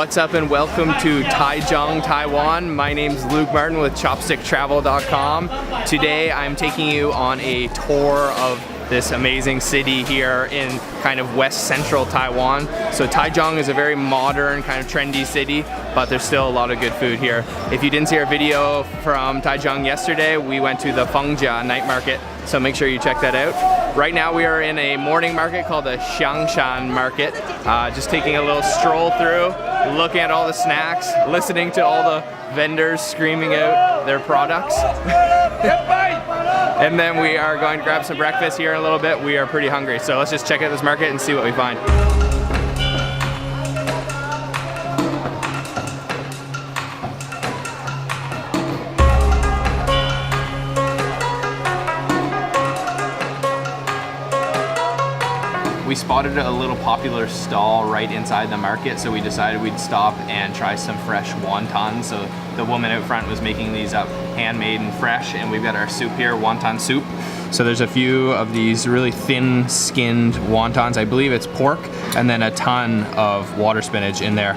What's up and welcome to Taichung, Taiwan. My name's Luke Martin with ChopstickTravel.com. Today I'm taking you on a tour of this amazing city here in kind of west central Taiwan. So Taichung is a very modern, kind of trendy city, but there's still a lot of good food here. If you didn't see our video from Taichung yesterday, we went to the Fengjia night market, so make sure you check that out. Right now we are in a morning market called the Xiangshang Market. Just taking a little stroll through, looking at all the snacks, listening to all the vendors screaming out their products. And then we are going to grab some breakfast here in a little bit. We are pretty hungry, so let's just check out this market and see what we find. We spotted a little popular stall right inside the market, so we decided we'd stop and try some fresh wonton. So the woman out front was making these up handmade and fresh, and we've got our soup here, wonton soup. So there's a few of these really thin skinned wontons. I believe it's pork, and then a ton of water spinach in there.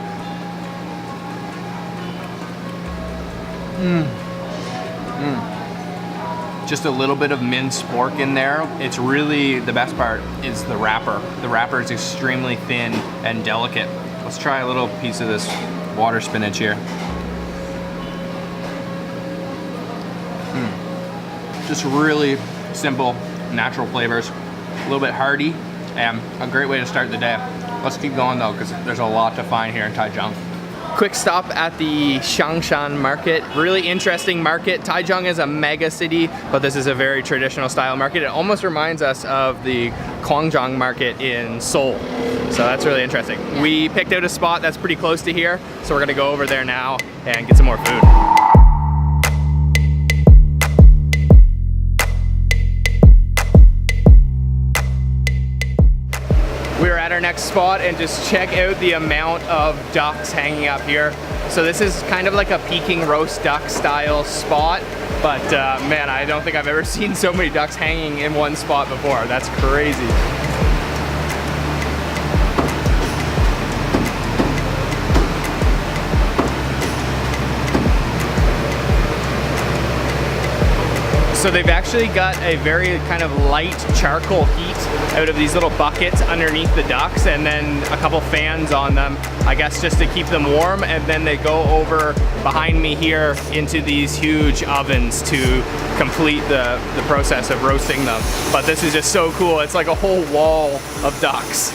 Just a little bit of minced pork in there. It's really, the best part is the wrapper. The wrapper is extremely thin and delicate. Let's try a little piece of this water spinach here. Just really simple, natural flavors, a little bit hearty, and a great way to start the day. Let's keep going though, because there's a lot to find here in Taichung. Quick stop at the Xiangshang Market. Really interesting market. Taichung is a mega city, but this is a very traditional style market. It almost reminds us of the Gwangjang Market in Seoul. So that's really interesting. We picked out a spot that's pretty close to here, so we're gonna go over there now and get some more food. We're at our next spot, and just check out the amount of ducks hanging up here. So this is kind of like a Peking roast duck style spot, but man, I don't think I've ever seen so many ducks hanging in one spot before. That's crazy. So they've actually got a very kind of light charcoal heat out of these little buckets underneath the ducks, and then a couple fans on them, I guess just to keep them warm, and then they go over behind me here into these huge ovens to complete the process of roasting them. But this is just so cool. It's like a whole wall of ducks.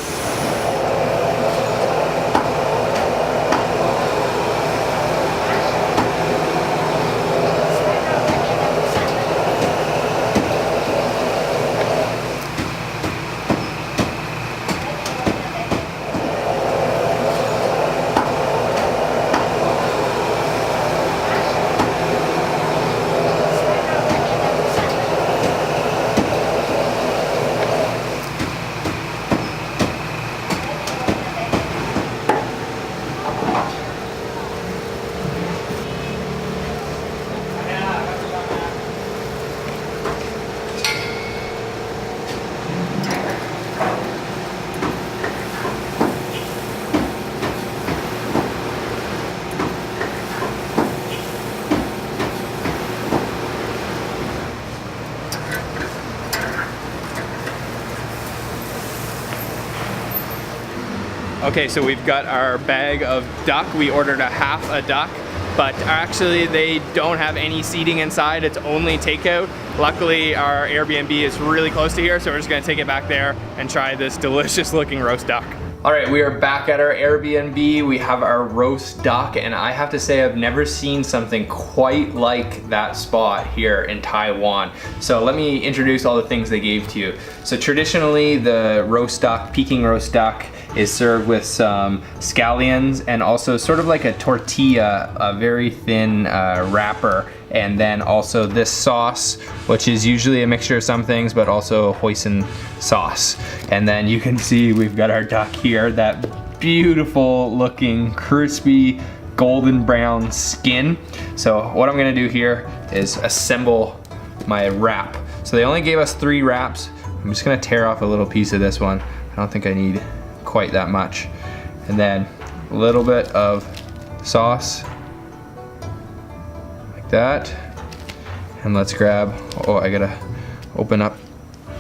Okay, so we've got our bag of duck. We ordered a half a duck, but actually they don't have any seating inside. It's only takeout. Luckily, our Airbnb is really close to here, so we're just gonna take it back there and try this delicious looking roast duck. All right, we are back at our Airbnb. We have our roast duck, and I have to say I've never seen something quite like that spot here in Taiwan. So let me introduce all the things they gave to you. So traditionally, the roast duck, Peking roast duck, is served with some scallions and also sort of like a tortilla, a very thin wrapper, and then also this sauce, which is usually a mixture of some things, but also hoisin sauce. And then you can see we've got our duck here, that beautiful looking, crispy, golden brown skin. So what I'm gonna do here is assemble my wrap. So they only gave us 3 wraps. I'm just gonna tear off a little piece of this one. I don't think I need quite that much. And then a little bit of sauce, like that. And let's grab, oh, I gotta open up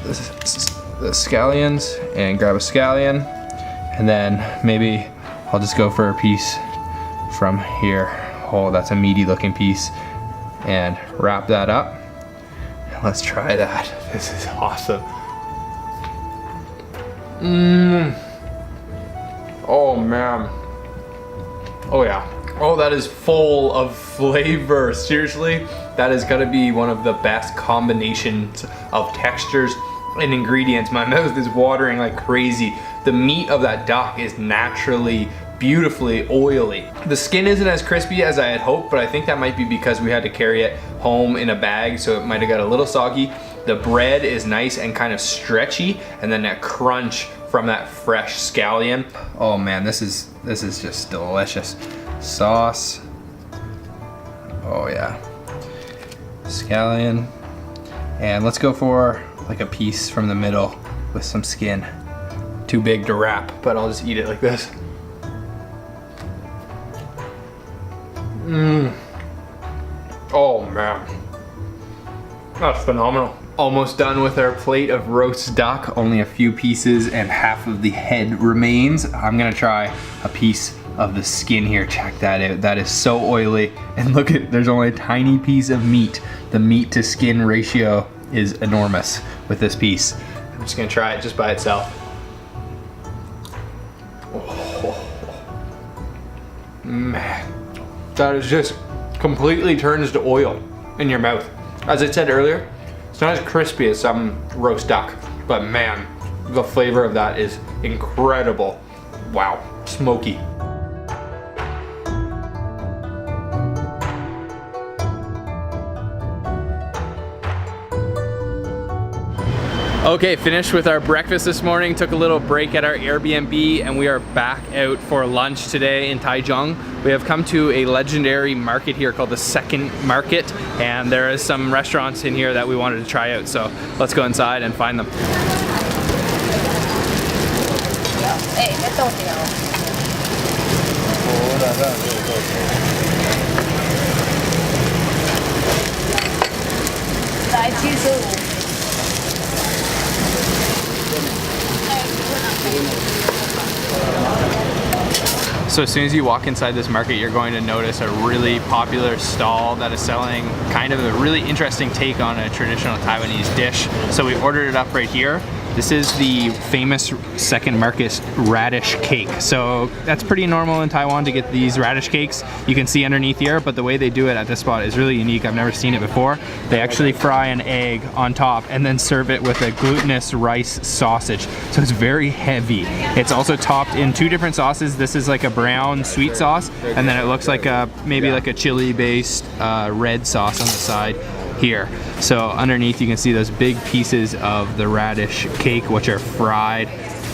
the scallions and grab a scallion. And then maybe I'll just go for a piece from here. Oh, that's a meaty looking piece. And wrap that up. Let's try that. This is awesome. Oh man. Oh yeah. Oh, that is full of flavor. Seriously, that is gonna be one of the best combinations of textures and ingredients. My mouth is watering like crazy. The meat of that duck is naturally beautifully oily. The skin isn't as crispy as I had hoped, but I think that might be because we had to carry it home in a bag, so it might have got a little soggy. The bread is nice and kind of stretchy, and then that crunch from that fresh scallion. Oh man, this is just delicious. Sauce. Oh yeah. Scallion. And let's go for like a piece from the middle with some skin. Too big to wrap, but I'll just eat it like this. Oh man, that's phenomenal. Almost done with our plate of roast duck. Only a few pieces and half of the head remains. I'm gonna try a piece of the skin here. Check that out. That is so oily. And look at, there's only a tiny piece of meat. The meat to skin ratio is enormous with this piece. I'm just gonna try it just by itself. Oh, man, that is just completely turns to oil in your mouth. As I said earlier, it's not as crispy as some roast duck, but man, the flavor of that is incredible. Wow, smoky. Okay, finished with our breakfast this morning, took a little break at our Airbnb, and we are back out for lunch today in Taichung. We have come to a legendary market here called the Second Market, and there is some restaurants in here that we wanted to try out, so let's go inside and find them. So as soon as you walk inside this market, you're going to notice a really popular stall that is selling kind of a really interesting take on a traditional Taiwanese dish. So we ordered it up right here. This is the famous Second Market radish cake. So that's pretty normal in Taiwan to get these radish cakes. You can see underneath here, but the way they do it at this spot is really unique. I've never seen it before. They actually fry an egg on top and then serve it with a glutinous rice sausage. So it's very heavy. It's also topped in two different sauces. This is like a brown sweet sauce, and then it looks like a maybe like a chili-based red sauce on the side here. So underneath you can see those big pieces of the radish cake, which are fried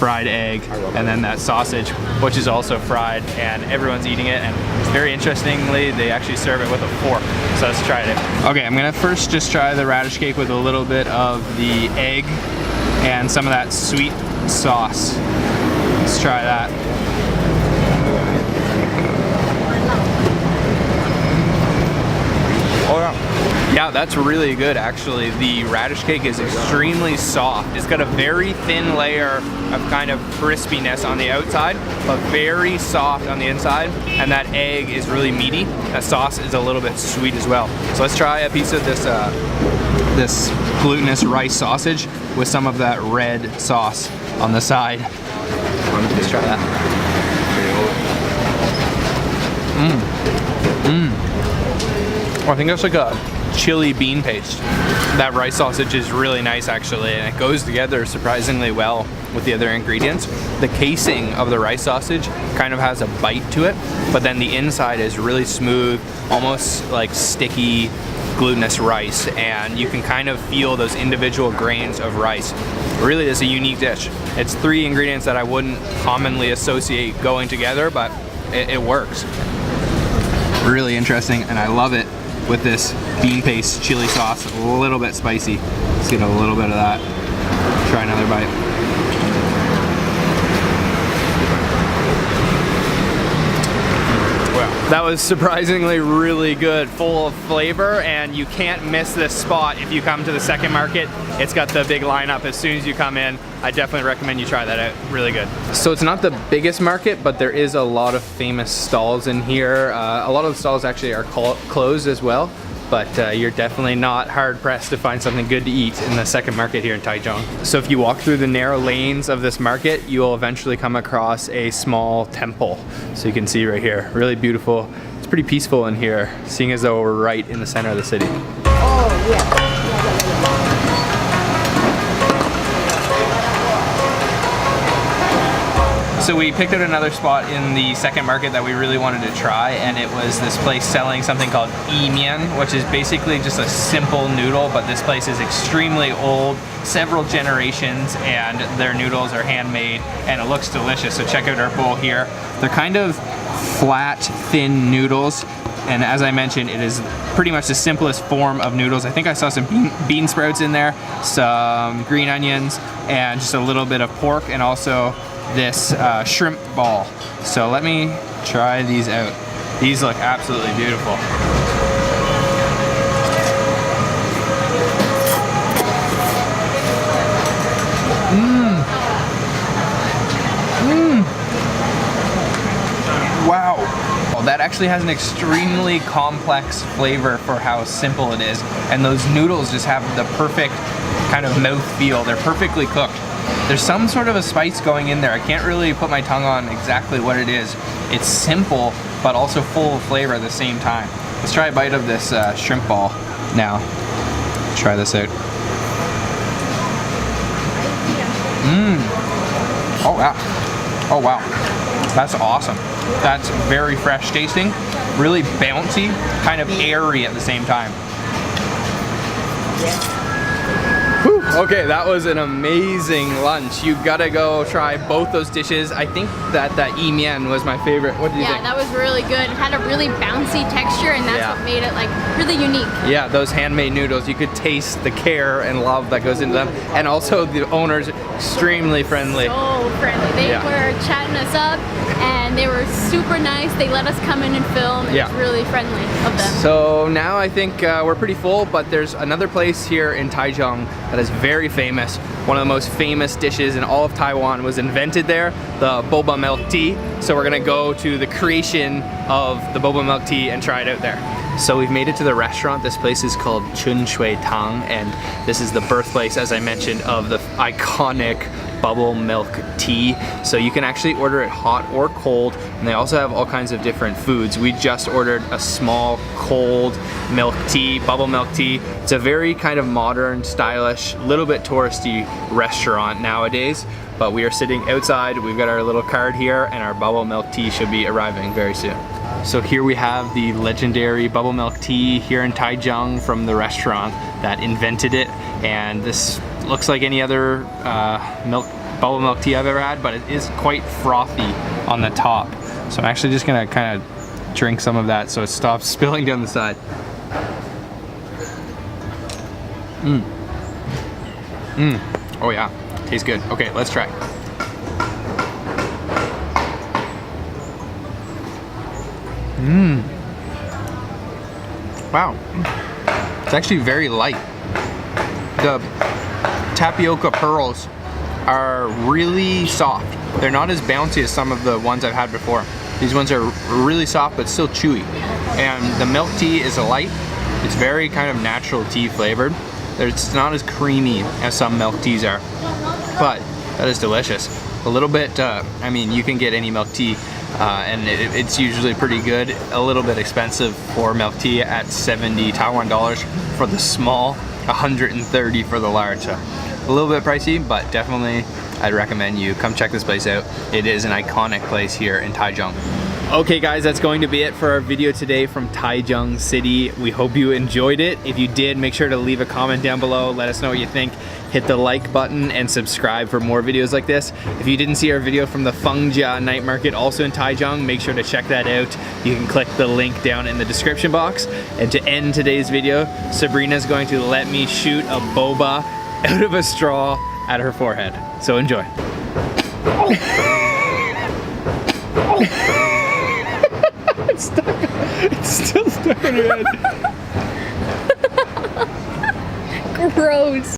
egg, and then that sausage, which is also fried, and everyone's eating it. And very interestingly, they actually serve it with a fork. So let's try it. Okay, I'm gonna first just try the radish cake with a little bit of the egg and some of that sweet sauce. Let's try that. Oh yeah. Yeah, that's really good actually. The radish cake is extremely soft. It's got a very thin layer of kind of crispiness on the outside, but very soft on the inside. And that egg is really meaty. That sauce is a little bit sweet as well. So let's try a piece of this this glutinous rice sausage with some of that red sauce on the side. Let's try that. I think that's like a chili bean paste. That rice sausage is really nice actually, and it goes together surprisingly well with the other ingredients. The casing of the rice sausage kind of has a bite to it, but then the inside is really smooth, almost like sticky glutinous rice, and you can kind of feel those individual grains of rice. Really is a unique dish. It's three ingredients that I wouldn't commonly associate going together, but it works. Really interesting, and I love it with this bean paste chili sauce, a little bit spicy. Let's get a little bit of that. Try another bite. Wow. That was surprisingly really good, full of flavor, and you can't miss this spot if you come to the second market. It's got the big lineup as soon as you come in. I definitely recommend you try that out, really good. So it's not the biggest market, but there is a lot of famous stalls in here. A lot of the stalls actually are closed as well, but you're definitely not hard pressed to find something good to eat in the second market here in Taichung. So if you walk through the narrow lanes of this market, you will eventually come across a small temple. So you can see right here, really beautiful. It's pretty peaceful in here, seeing as though we're right in the center of the city. Oh, yeah. So we picked out another spot in the second market that we really wanted to try, and it was this place selling something called immersing, which is basically just a simple noodle, but this place is extremely old, several generations, and their noodles are handmade, and it looks delicious. So check out our bowl here. They're kind of flat, thin noodles, and as I mentioned, it is pretty much the simplest form of noodles. I think I saw some bean sprouts in there, some green onions, and just a little bit of pork, and also this shrimp ball. So let me try these out. These look absolutely beautiful. Wow. Well, that actually has an extremely complex flavor for how simple it is. And those noodles just have the perfect kind of mouthfeel. They're perfectly cooked. There's some sort of a spice going in there. I can't really put my tongue on exactly what it is. It's simple, but also full of flavor at the same time. Let's try a bite of this shrimp ball now. Try this out. Oh wow. Oh wow. That's awesome. That's very fresh tasting, really bouncy, kind of airy at the same time. Whew. Okay, that was an amazing lunch. You gotta go try both those dishes. I think that immersing was my favorite. What do you think? Yeah, that was really good. It had a really bouncy texture, and that's what made it like really unique. Yeah, those handmade noodles, you could taste the care and love that goes into them. And also the owners, extremely friendly. So friendly. They were chatting us up, and they were super nice. They let us come in and film. It was really friendly of them. So now I think we're pretty full, but there's another place here in Taichung that is very famous. One of the most famous dishes in all of Taiwan was invented there, the boba milk tea. So we're gonna go to the creation of the boba milk tea and try it out there. So we've made it to the restaurant. This place is called Chun Shui First, and this is the birthplace, as I mentioned, of the iconic bubble milk tea. So you can actually order it hot or cold, and they also have all kinds of different foods. We just ordered a small cold milk tea, bubble milk tea. It's a very kind of modern, stylish, little bit touristy restaurant nowadays, but we are sitting outside. We've got our little card here, and our bubble milk tea should be arriving very soon. So here we have the legendary bubble milk tea here in Taichung from the restaurant that invented it, and this looks like any other bubble milk tea I've ever had, but it is quite frothy on the top. So I'm actually just gonna kind of drink some of that so it stops spilling down the side. Oh yeah, tastes good. Okay, let's try. Wow, it's actually very light. The tapioca pearls are really soft. They're not as bouncy as some of the ones I've had before. These ones are really soft but still chewy. And the milk tea is light. It's very kind of natural tea flavored. It's not as creamy as some milk teas are, but that is delicious. A little bit, I mean, you can get any milk tea and it's usually pretty good. A little bit expensive for milk tea at 70 Taiwan dollars for the small, 130 for the large. So a little bit pricey, but definitely I'd recommend you come check this place out. It is an iconic place here in Taichung. Okay guys, that's going to be it for our video today from Taichung City. We hope you enjoyed it. If you did, make sure to leave a comment down below. Let us know what you think. Hit the like button and subscribe for more videos like this. If you didn't see our video from the Fengjia night market, also in Taichung, make sure to check that out. You can click the link down in the description box. And to end today's video, Sabrina's going to let me shoot a boba out of a straw at her forehead. So enjoy. It's stuck. It's still stuck in your head. Gross.